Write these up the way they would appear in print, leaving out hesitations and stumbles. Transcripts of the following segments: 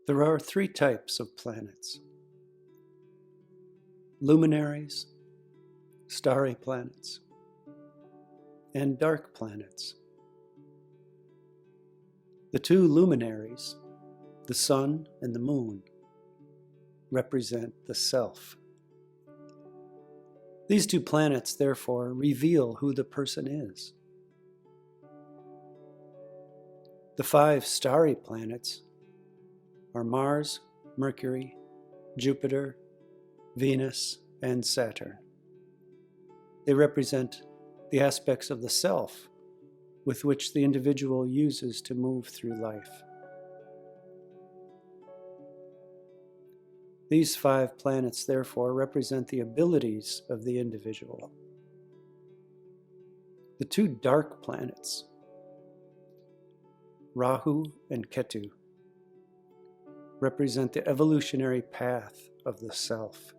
There are three types of planets: luminaries, starry planets, and dark planets. The two luminaries, the sun and the moon, represent the self. These two planets, therefore, reveal who the person is. The five starry planets are Mars, Mercury, Jupiter, Venus, and Saturn. They represent the aspects of the self with which the individual uses to move through life. These five planets, therefore, represent the abilities of the individual. The two dark planets, Rahu and Ketu, represent the evolutionary path of the self,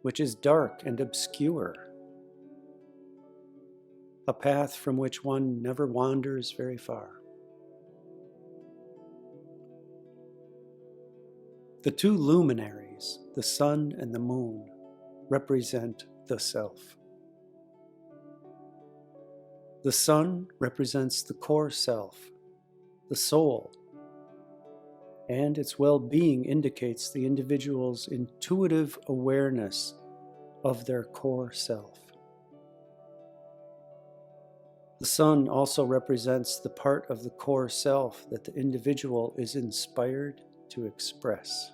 which is dark and obscure, a path from which one never wanders very far. The two luminaries, the sun and the moon, represent the self. The sun represents the core self, the soul, and its well-being indicates the individual's intuitive awareness of their core self. The sun also represents the part of the core self that the individual is inspired to express.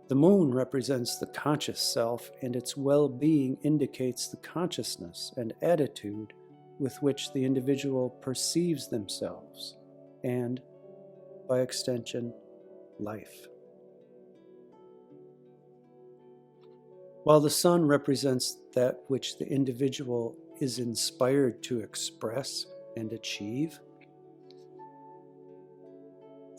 The moon represents the conscious self, and its well-being indicates the consciousness and attitude with which the individual perceives themselves, and, by extension, life. While the sun represents that which the individual is inspired to express and achieve,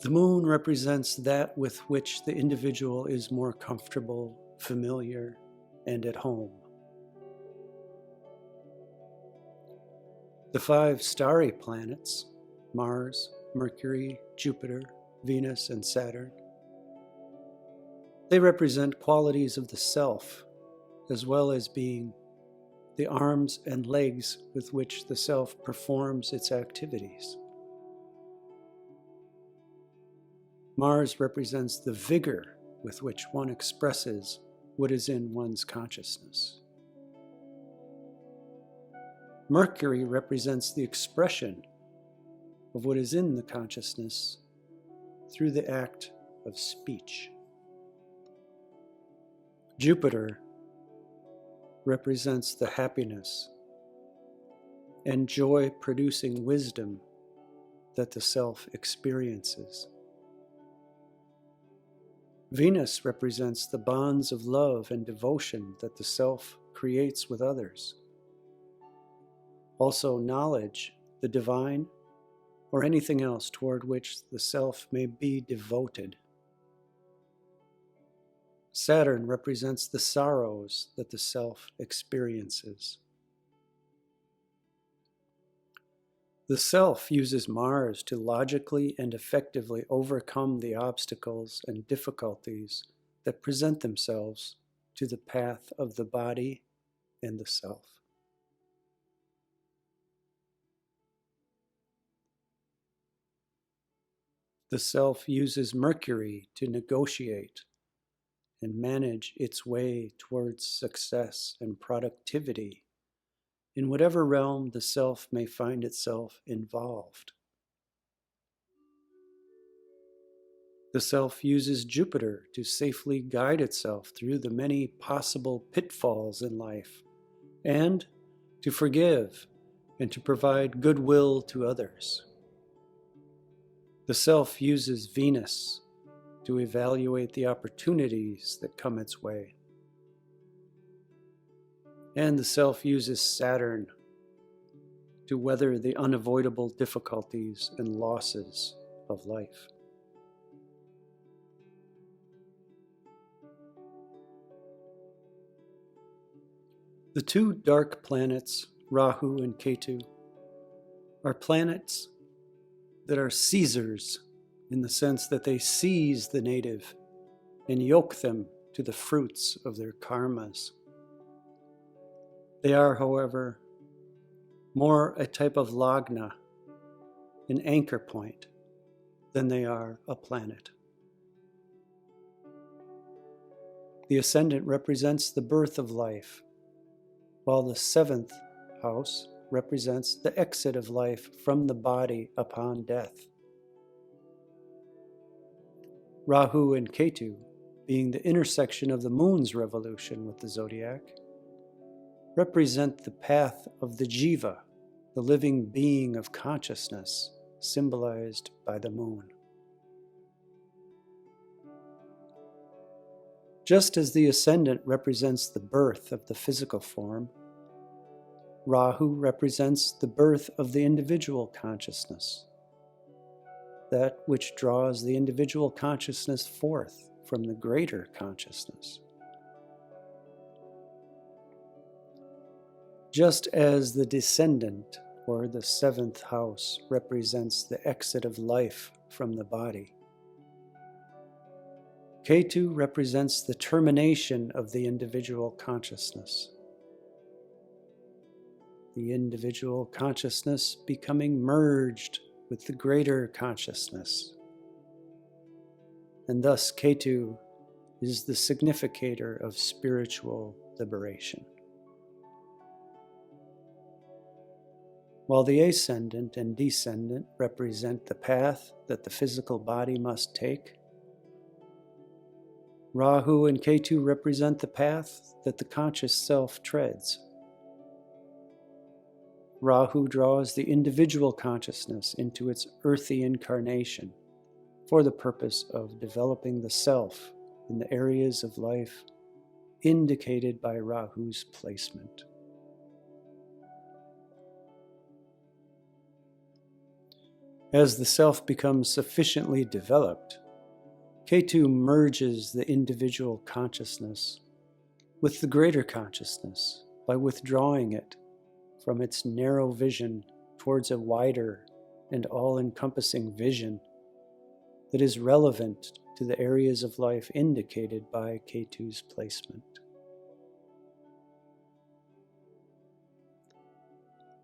the moon represents that with which the individual is more comfortable, familiar, and at home. The five starry planets, Mars, Mercury, Jupiter, Venus, and Saturn, they represent qualities of the self, as well as being the arms and legs with which the self performs its activities. Mars represents the vigor with which one expresses what is in one's consciousness. Mercury represents the expression of what is in the consciousness through the act of speech. Jupiter represents the happiness and joy-producing wisdom that the self experiences. Venus represents the bonds of love and devotion that the self creates with others. Also, knowledge, the divine, or anything else toward which the self may be devoted. Saturn represents the sorrows that the self experiences. The self uses Mars to logically and effectively overcome the obstacles and difficulties that present themselves to the path of the body and the self. The self uses Mercury to negotiate and manage its way towards success and productivity in whatever realm the self may find itself involved. The self uses Jupiter to safely guide itself through the many possible pitfalls in life, and to forgive and to provide goodwill to others. The self uses Venus to evaluate the opportunities that come its way. And the self uses Saturn to weather the unavoidable difficulties and losses of life. The two dark planets, Rahu and Ketu, are planets that are seizers in the sense that they seize the native and yoke them to the fruits of their karmas. They are, however, more a type of lagna, an anchor point, than they are a planet. The ascendant represents the birth of life, while the seventh house represents the exit of life from the body upon death. Rahu and Ketu, being the intersection of the moon's revolution with the zodiac, represent the path of the jiva, the living being of consciousness, symbolized by the moon. Just as the ascendant represents the birth of the physical form, Rahu represents the birth of the individual consciousness, that which draws the individual consciousness forth from the greater consciousness. Just as the descendant, or the seventh house, represents the exit of life from the body, Ketu represents the termination of the individual consciousness. The individual consciousness becoming merged with the greater consciousness. And thus Ketu is the significator of spiritual liberation. While the ascendant and descendant represent the path that the physical body must take, Rahu and Ketu represent the path that the conscious self treads. Rahu draws the individual consciousness into its earthy incarnation for the purpose of developing the self in the areas of life indicated by Rahu's placement. As the self becomes sufficiently developed, Ketu merges the individual consciousness with the greater consciousness by withdrawing it from its narrow vision towards a wider and all-encompassing vision that is relevant to the areas of life indicated by Ketu's placement.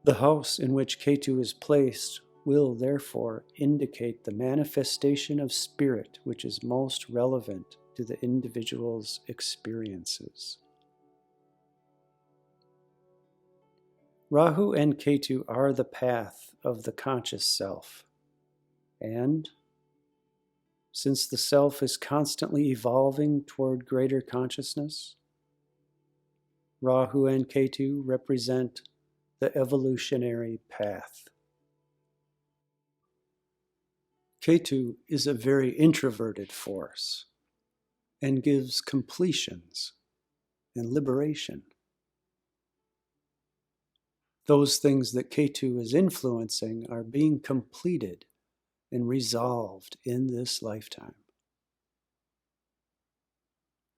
The house in which Ketu is placed will therefore indicate the manifestation of spirit which is most relevant to the individual's experiences. Rahu and Ketu are the path of the conscious self, and since the self is constantly evolving toward greater consciousness, Rahu and Ketu represent the evolutionary path. Ketu is a very introverted force and gives completions and liberation. Those things that Ketu is influencing are being completed and resolved in this lifetime.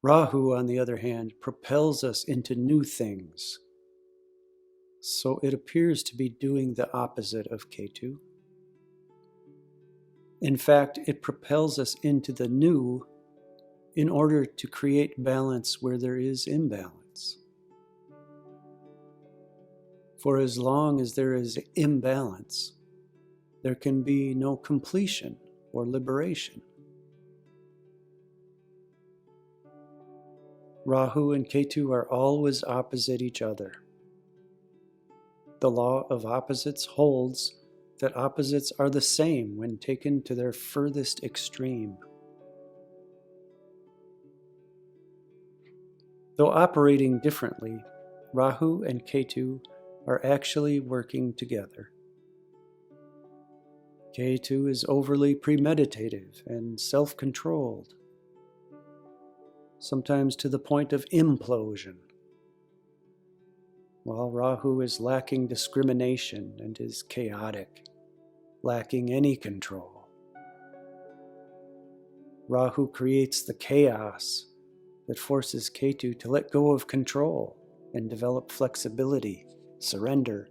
Rahu, on the other hand, propels us into new things. So it appears to be doing the opposite of Ketu. In fact, it propels us into the new in order to create balance where there is imbalance. For as long as there is imbalance, there can be no completion or liberation. Rahu and Ketu are always opposite each other. The law of opposites holds that opposites are the same when taken to their furthest extreme. Though operating differently, Rahu and Ketu are actually working together. Ketu is overly premeditative and self-controlled, sometimes to the point of implosion, while Rahu is lacking discrimination and is chaotic, lacking any control. Rahu creates the chaos that forces Ketu to let go of control and develop flexibility, surrender,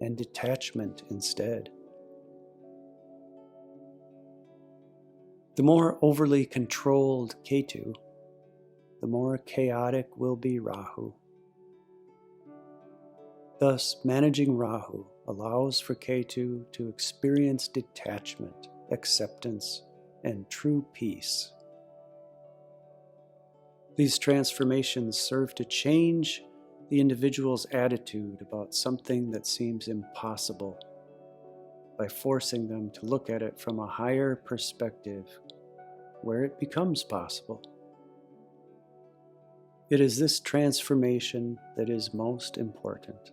and detachment instead. The more overly controlled Ketu, the more chaotic will be Rahu. Thus, managing Rahu allows for Ketu to experience detachment, acceptance, and true peace. These transformations serve to change the individual's attitude about something that seems impossible by forcing them to look at it from a higher perspective where it becomes possible. It is this transformation that is most important.